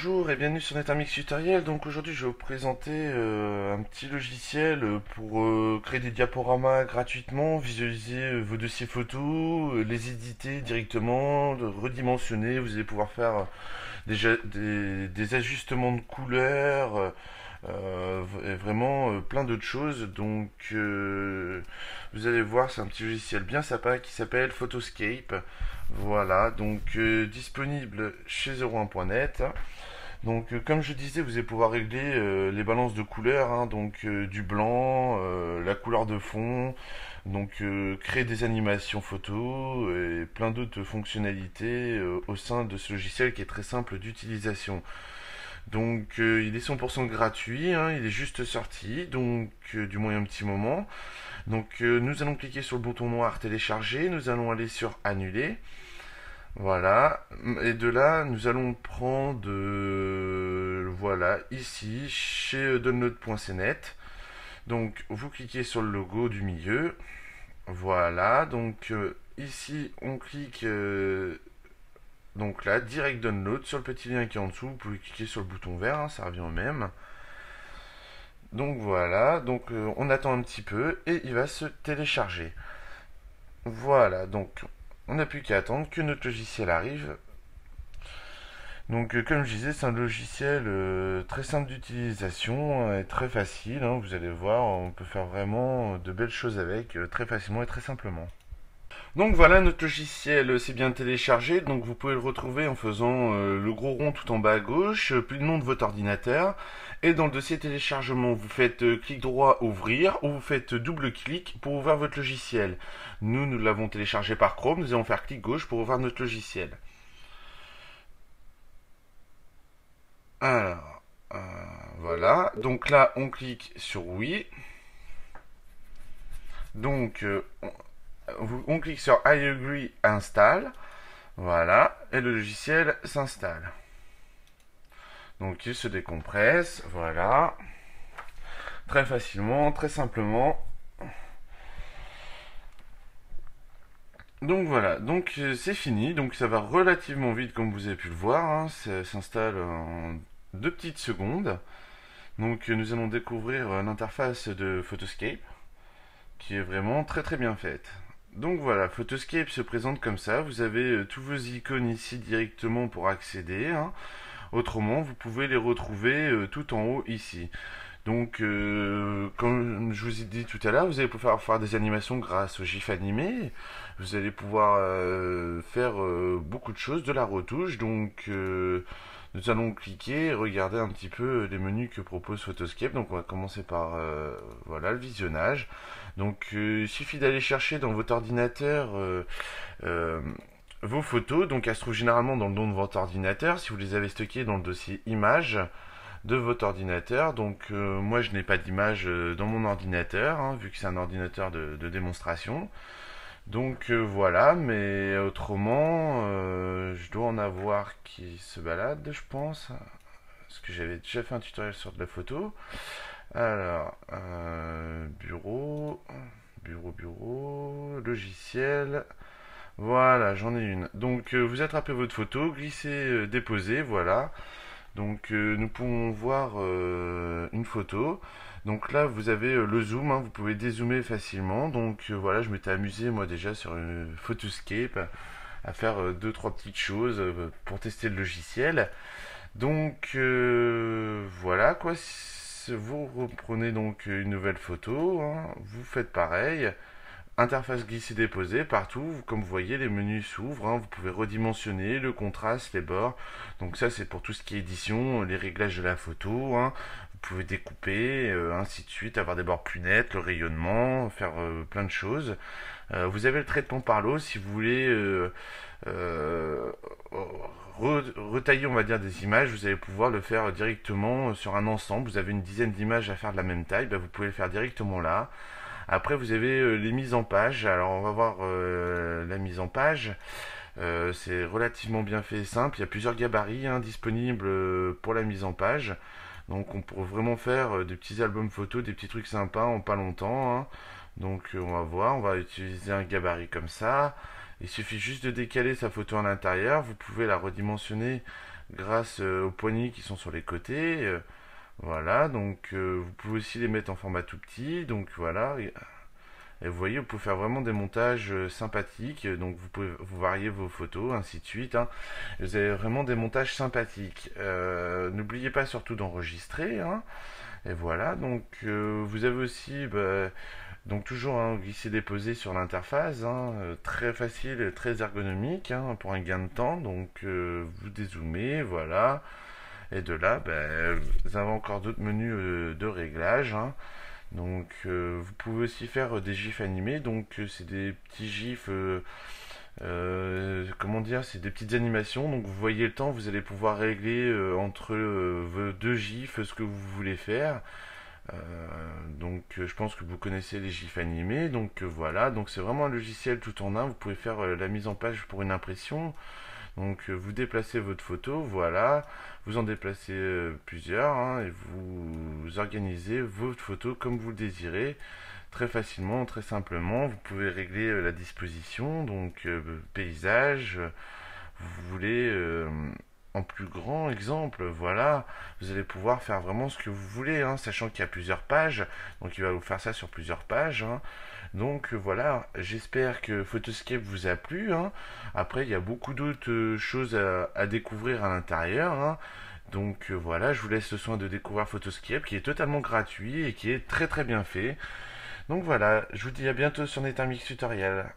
Bonjour et bienvenue sur NetAmix Tutoriel. Donc aujourd'hui je vais vous présenter un petit logiciel pour créer des diaporamas gratuitement, visualiser vos dossiers photos, les éditer directement, le redimensionner. Vous allez pouvoir faire des ajustements de couleurs, et vraiment plein d'autres choses. Donc vous allez voir, c'est un petit logiciel bien sympa qui s'appelle Photoscape. Voilà, donc disponible chez 01.net. Donc comme je disais, vous allez pouvoir régler les balances de couleurs, hein, donc du blanc, la couleur de fond, donc créer des animations photos et plein d'autres fonctionnalités au sein de ce logiciel qui est très simple d'utilisation. Donc il est 100% gratuit, hein, il est juste sorti, donc du moins il y a un petit moment. Donc nous allons cliquer sur le bouton noir télécharger, nous allons aller sur annuler. Voilà, et de là, nous allons prendre, voilà, ici, chez download.cnet. Donc, vous cliquez sur le logo du milieu. Voilà, donc ici, on clique, donc là, direct download, sur le petit lien qui est en dessous. Vous pouvez cliquer sur le bouton vert, hein, ça revient au même. Donc voilà, donc on attend un petit peu et il va se télécharger. Voilà, donc on n'a plus qu'à attendre que notre logiciel arrive. Donc comme je disais, c'est un logiciel très simple d'utilisation et très facile, hein. Vous allez voir, on peut faire vraiment de belles choses avec très facilement et très simplement. Donc voilà, notre logiciel s'est bien téléchargé, donc vous pouvez le retrouver en faisant le gros rond tout en bas à gauche, puis le nom de votre ordinateur. Et dans le dossier téléchargement, vous faites clic droit ouvrir ou vous faites double clic pour ouvrir votre logiciel. Nous l'avons téléchargé par Chrome, nous allons faire clic gauche pour ouvrir notre logiciel. Alors, voilà, donc là on clique sur oui. Donc on clique sur I agree install. Voilà, et le logiciel s'installe. Donc il se décompresse, voilà. Très facilement, très simplement. Donc voilà, donc c'est fini, donc ça va relativement vite comme vous avez pu le voir, hein. Ça s'installe en 2 petites secondes. Donc nous allons découvrir l'interface de Photoscape, qui est vraiment très très bien faite. Donc voilà, Photoscape se présente comme ça, vous avez tous vos icônes ici directement pour accéder, hein. Autrement, vous pouvez les retrouver tout en haut ici. Donc, comme je vous ai dit tout à l'heure, vous allez pouvoir faire des animations grâce au GIF animé. Vous allez pouvoir faire beaucoup de choses, de la retouche. Donc, nous allons cliquer et regarder un petit peu les menus que propose Photoscape. Donc, on va commencer par voilà, le visionnage. Donc, il suffit d'aller chercher dans votre ordinateur euh, vos photos. Donc, elles se trouvent généralement dans le nom de votre ordinateur. Si vous les avez stockées dans le dossier images de votre ordinateur. Donc moi je n'ai pas d'image dans mon ordinateur, hein, vu que c'est un ordinateur de démonstration. Donc voilà, mais autrement je dois en avoir qui se baladent, je pense, parce que j'avais déjà fait un tutoriel sur de la photo. Alors bureau, logiciel. Voilà, j'en ai une. Donc vous attrapez votre photo, glissez, déposez, voilà. Donc nous pouvons voir une photo. Donc là vous avez le zoom, hein, vous pouvez dézoomer facilement. Donc voilà, je m'étais amusé moi déjà sur une Photoscape à faire deux trois petites choses pour tester le logiciel. Donc voilà quoi. Vous reprenez donc une nouvelle photo, hein, vous faites pareil. Interface glisser-déposer, partout, comme vous voyez, les menus s'ouvrent, hein, vous pouvez redimensionner le contraste, les bords. Donc ça, c'est pour tout ce qui est édition, les réglages de la photo, hein. Vous pouvez découper, ainsi de suite, avoir des bords plus nets, le rayonnement, faire plein de choses. Vous avez le traitement par l'eau, si vous voulez euh, retailler, on va dire, des images, vous allez pouvoir le faire directement sur un ensemble. Vous avez une dizaine d'images à faire de la même taille, ben, vous pouvez le faire directement là. Après, vous avez les mises en page. Alors, on va voir la mise en page. C'est relativement bien fait et simple. Il y a plusieurs gabarits, hein, disponibles pour la mise en page. Donc, on pourrait vraiment faire des petits albums photos, des petits trucs sympas en pas longtemps, hein. Donc, on va voir. On va utiliser un gabarit comme ça. Il suffit juste de décaler sa photo à l'intérieur. Vous pouvez la redimensionner grâce aux poignées qui sont sur les côtés. Voilà, donc vous pouvez aussi les mettre en format tout petit, donc voilà. Et vous voyez, vous pouvez faire vraiment des montages sympathiques, donc vous pouvez vous varier vos photos, ainsi de suite, hein. Vous avez vraiment des montages sympathiques. N'oubliez pas surtout d'enregistrer, hein. Et voilà, donc vous avez aussi, donc toujours hein, glisser-déposer sur l'interface, hein, très facile, très ergonomique hein, pour un gain de temps. Donc vous dézoomez, voilà. Et de là, vous avez encore d'autres menus de réglage, hein. Donc vous pouvez aussi faire des gifs animés. Donc c'est des petits gifs, comment dire, c'est des petites animations. Donc vous voyez le temps, vous allez pouvoir régler entre vos deux gifs ce que vous voulez faire. Donc je pense que vous connaissez les gifs animés. Donc voilà, donc c'est vraiment un logiciel tout en un. Vous pouvez faire la mise en page pour une impression. Donc vous déplacez votre photo, voilà, vous en déplacez plusieurs hein, et vous organisez votre photo comme vous le désirez, très facilement, très simplement. Vous pouvez régler la disposition, donc paysage, vous voulez en plus grand exemple, voilà, vous allez pouvoir faire vraiment ce que vous voulez, hein, sachant qu'il y a plusieurs pages, donc il va vous faire ça sur plusieurs pages, hein. Donc voilà, j'espère que Photoscape vous a plu, hein. Après, il y a beaucoup d'autres choses à découvrir à l'intérieur, hein. Donc voilà, je vous laisse le soin de découvrir Photoscape qui est totalement gratuit et qui est très très bien fait. Donc voilà, je vous dis à bientôt sur Netamix Tutorial.